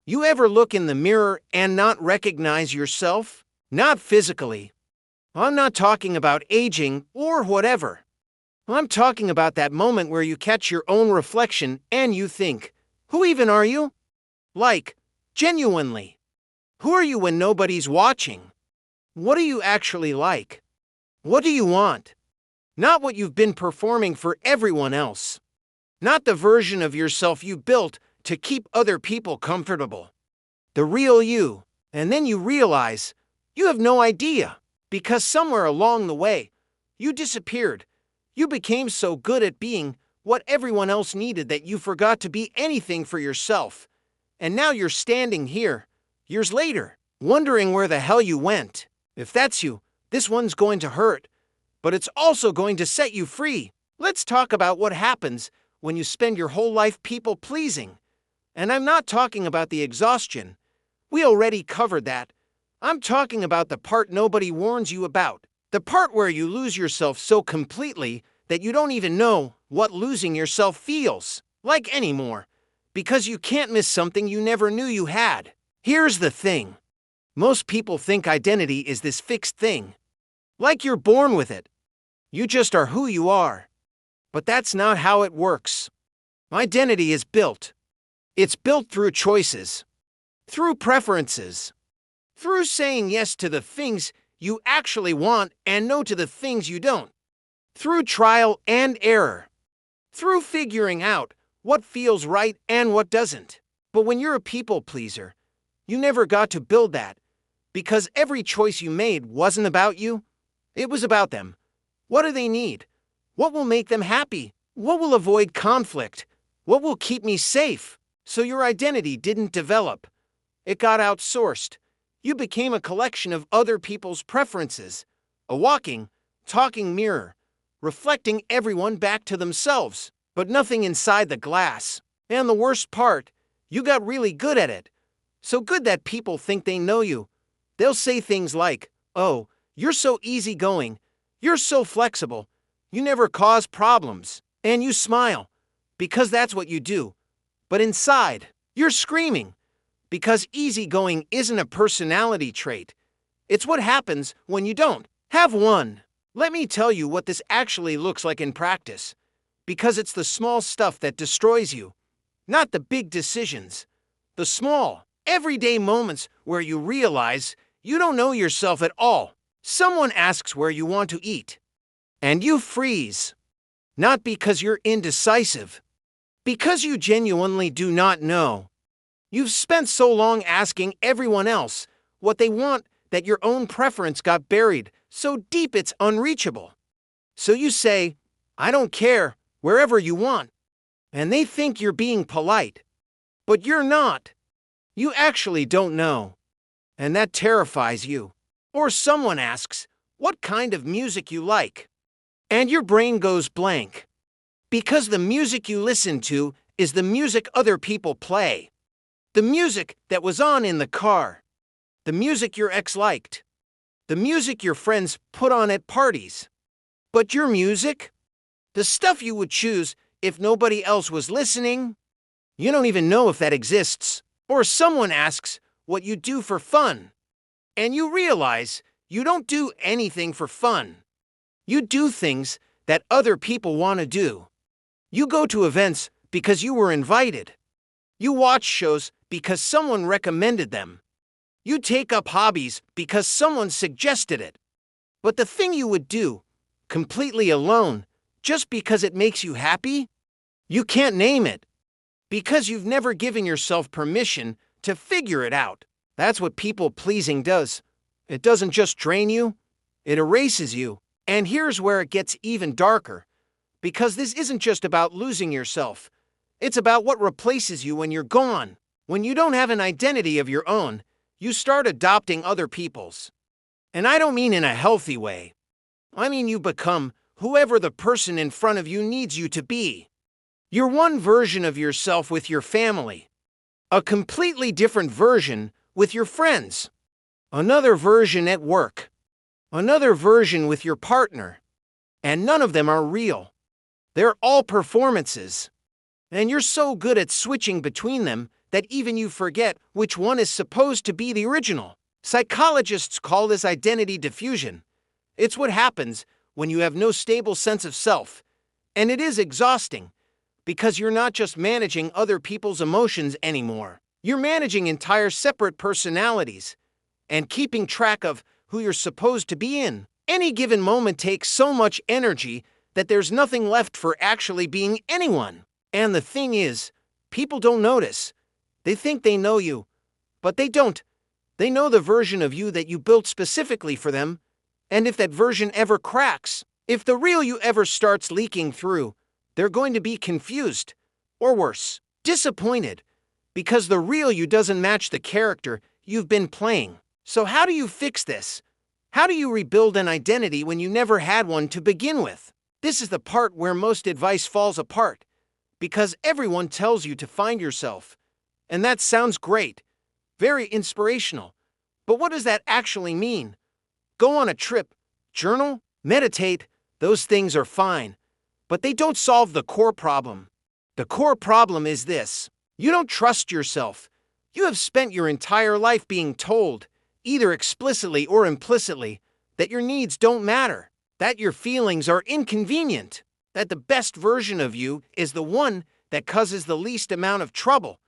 You ever look in the mirror and not recognize yourself? Not physically. I'm not talking about aging or whatever. I'm talking about that moment where you catch your own reflection and you think, who even are you? Like, genuinely. Who are you when nobody's watching? What do you actually like? What do you want? Not what you've been performing for everyone else. Not the version of yourself you built to keep other people comfortable. The real you. And then you realize you have no idea, because somewhere along the way, you disappeared. You became so good at being what everyone else needed that you forgot to be anything for yourself. And now you're standing here, years later, wondering where the hell you went. If that's you, this one's going to hurt, but it's also going to set you free. Let's talk about what happens when you spend your whole life people-pleasing. And I'm not talking about the exhaustion. We already covered that. I'm talking about the part nobody warns you about. The part where you lose yourself so completely that you don't even know what losing yourself feels like anymore, because you can't miss something you never knew you had. Here's the thing. Most people think identity is this fixed thing. Like you're born with it. You just are who you are. But that's not how it works. Identity is built. It's built through choices, through preferences, through saying yes to the things you actually want and no to the things you don't, through trial and error, through figuring out what feels right and what doesn't. But when you're a people pleaser, you never got to build that, because every choice you made wasn't about you. It was about them. What do they need? What will make them happy? What will avoid conflict? What will keep me safe? So your identity didn't develop. It got outsourced. You became a collection of other people's preferences, a walking, talking mirror, reflecting everyone back to themselves, but nothing inside the glass. And the worst part, you got really good at it. So good that people think they know you. They'll say things like, "Oh, you're so easygoing. You're so flexible. You never cause problems." And you smile, because that's what you do. But inside, you're screaming, because easygoing isn't a personality trait. It's what happens when you don't have one. Let me tell you what this actually looks like in practice, because it's the small stuff that destroys you, not the big decisions. The small, everyday moments where you realize you don't know yourself at all. Someone asks where you want to eat, and you freeze. Not because you're indecisive, because you genuinely do not know. You've spent so long asking everyone else what they want that your own preference got buried so deep it's unreachable. So you say, "I don't care, wherever you want." And they think you're being polite. But you're not. You actually don't know. And that terrifies you. Or someone asks what kind of music you like. And your brain goes blank. Because the music you listen to is the music other people play. The music that was on in the car. The music your ex liked. The music your friends put on at parties. But your music? The stuff you would choose if nobody else was listening? You don't even know if that exists. Or someone asks what you do for fun. And you realize you don't do anything for fun. You do things that other people want to do. You go to events because you were invited. You watch shows because someone recommended them. You take up hobbies because someone suggested it. But the thing you would do, completely alone, just because it makes you happy, you can't name it. Because you've never given yourself permission to figure it out. That's what people-pleasing does. It doesn't just drain you, it erases you. And here's where it gets even darker. Because this isn't just about losing yourself. It's about what replaces you when you're gone. When you don't have an identity of your own, you start adopting other people's. And I don't mean in a healthy way. I mean you become whoever the person in front of you needs you to be. You're one version of yourself with your family. A completely different version with your friends. Another version at work. Another version with your partner. And none of them are real. They're all performances. And you're so good at switching between them that even you forget which one is supposed to be the original. Psychologists call this identity diffusion. It's what happens when you have no stable sense of self. And it is exhausting, because you're not just managing other people's emotions anymore. You're managing entire separate personalities and keeping track of who you're supposed to be in. Any given moment takes so much energy that there's nothing left for actually being anyone. And the thing is, people don't notice. They think they know you, but they don't. They know the version of you that you built specifically for them. And if that version ever cracks, if the real you ever starts leaking through, they're going to be confused, or worse, disappointed, because the real you doesn't match the character you've been playing. So how do you fix this? How do you rebuild an identity when you never had one to begin with? This is the part where most advice falls apart, because everyone tells you to find yourself. And that sounds great, very inspirational. But what does that actually mean? Go on a trip, journal, meditate, those things are fine. But they don't solve the core problem. The core problem is this: you don't trust yourself. You have spent your entire life being told, either explicitly or implicitly, that your needs don't matter, that your feelings are inconvenient, that the best version of you is the one that causes the least amount of trouble.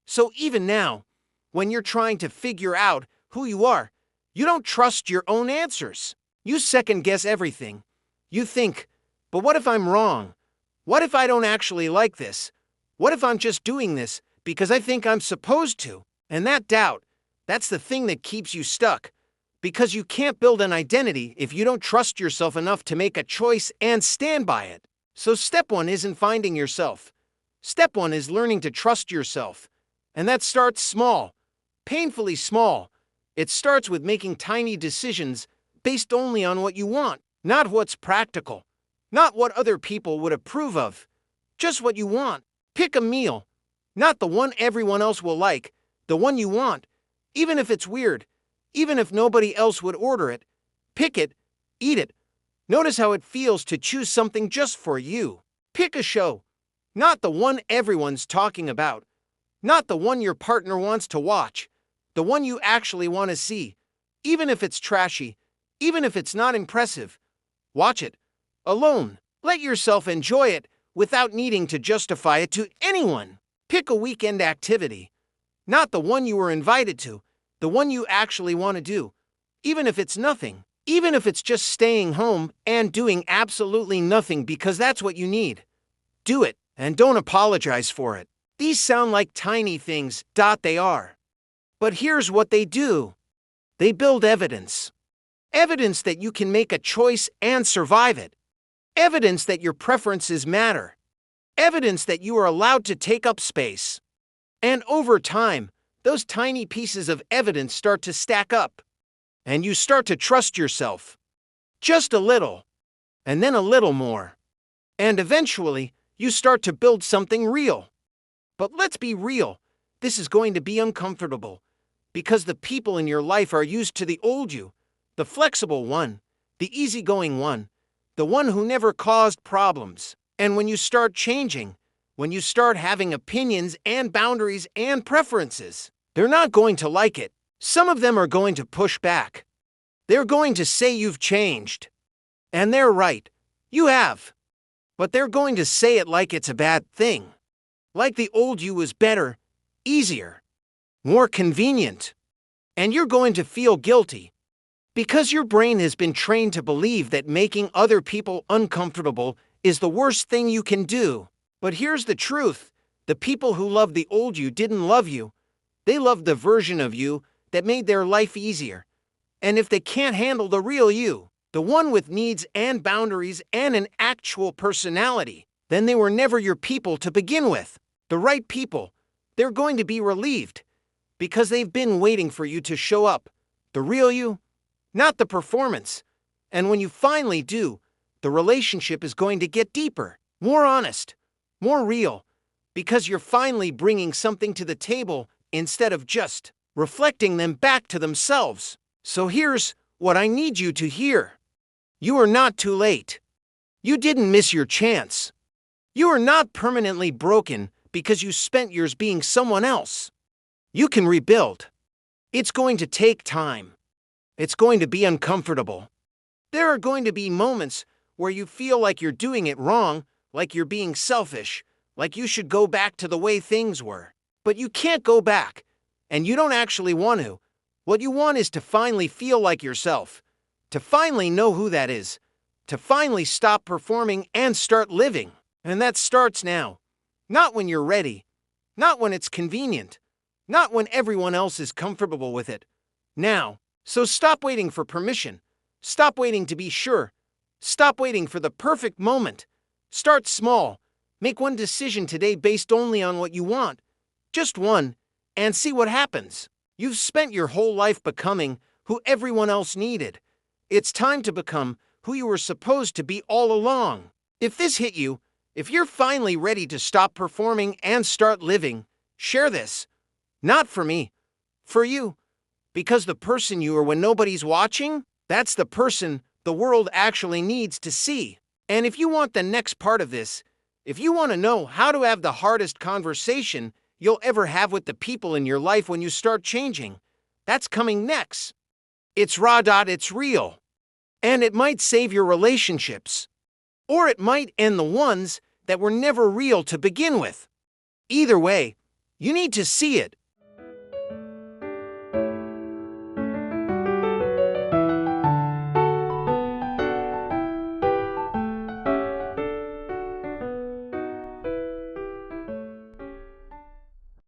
So even now, when you're trying to figure out who you are, you don't trust your own answers. You second-guess everything. You think, but what if I'm wrong? What if I don't actually like this? What if I'm just doing this because I think I'm supposed to? And that doubt, that's the thing that keeps you stuck. Because you can't build an identity if you don't trust yourself enough to make a choice and stand by it. So step one isn't finding yourself. Step one is learning to trust yourself. And that starts small, painfully small. It starts with making tiny decisions based only on what you want, not what's practical. Not what other people would approve of. Just what you want. Pick a meal. Not the one everyone else will like. The one you want. Even if it's weird. Even if nobody else would order it. Pick it. Eat it. Notice how it feels to choose something just for you. Pick a show. Not the one everyone's talking about. Not the one your partner wants to watch. The one you actually want to see. Even if it's trashy. Even if it's not impressive. Watch it. Alone. Let yourself enjoy it without needing to justify it to anyone. Pick a weekend activity. Not the one you were invited to, the one you actually want to do. Even if it's nothing. Even if it's just staying home and doing absolutely nothing because that's what you need. Do it, and don't apologize for it. These sound like tiny things, they are. But here's what they do. They build evidence. Evidence that you can make a choice and survive it. Evidence that your preferences matter. Evidence that you are allowed to take up space. And over time, those tiny pieces of evidence start to stack up. And you start to trust yourself. Just a little. And then a little more. And eventually, you start to build something real. But let's be real. This is going to be uncomfortable. Because the people in your life are used to the old you. The flexible one. The easygoing one. The one who never caused problems. And when you start changing, when you start having opinions and boundaries and preferences, they're not going to like it. Some of them are going to push back. They're going to say you've changed. And they're right. You have. But they're going to say it like it's a bad thing. Like the old you was better, easier, more convenient. And you're going to feel guilty. Because your brain has been trained to believe that making other people uncomfortable is the worst thing you can do. But here's the truth. The people who loved the old you didn't love you. They loved the version of you that made their life easier. And if they can't handle the real you, the one with needs and boundaries and an actual personality, then they were never your people to begin with. The right people, they're going to be relieved because they've been waiting for you to show up. The real you, not the performance. And when you finally do, the relationship is going to get deeper, more honest, more real, because you're finally bringing something to the table instead of just reflecting them back to themselves. So here's what I need you to hear. You are not too late. You didn't miss your chance. You are not permanently broken because you spent years being someone else. You can rebuild. It's going to take time. It's going to be uncomfortable. There are going to be moments where you feel like you're doing it wrong, like you're being selfish, like you should go back to the way things were. But you can't go back, and you don't actually want to. What you want is to finally feel like yourself, to finally know who that is, to finally stop performing and start living. And that starts now. Not when you're ready, not when it's convenient, not when everyone else is comfortable with it. Now. So stop waiting for permission. Stop waiting to be sure. Stop waiting for the perfect moment. Start small. Make one decision today based only on what you want. Just one, and see what happens. You've spent your whole life becoming who everyone else needed. It's time to become who you were supposed to be all along. If this hit you, if you're finally ready to stop performing and start living, share this. Not for me, for you. Because the person you are when nobody's watching, that's the person the world actually needs to see. And if you want the next part of this, if you want to know how to have the hardest conversation you'll ever have with the people in your life when you start changing, that's coming next. It's raw. It's real. And it might save your relationships. Or it might end the ones that were never real to begin with. Either way, you need to see it.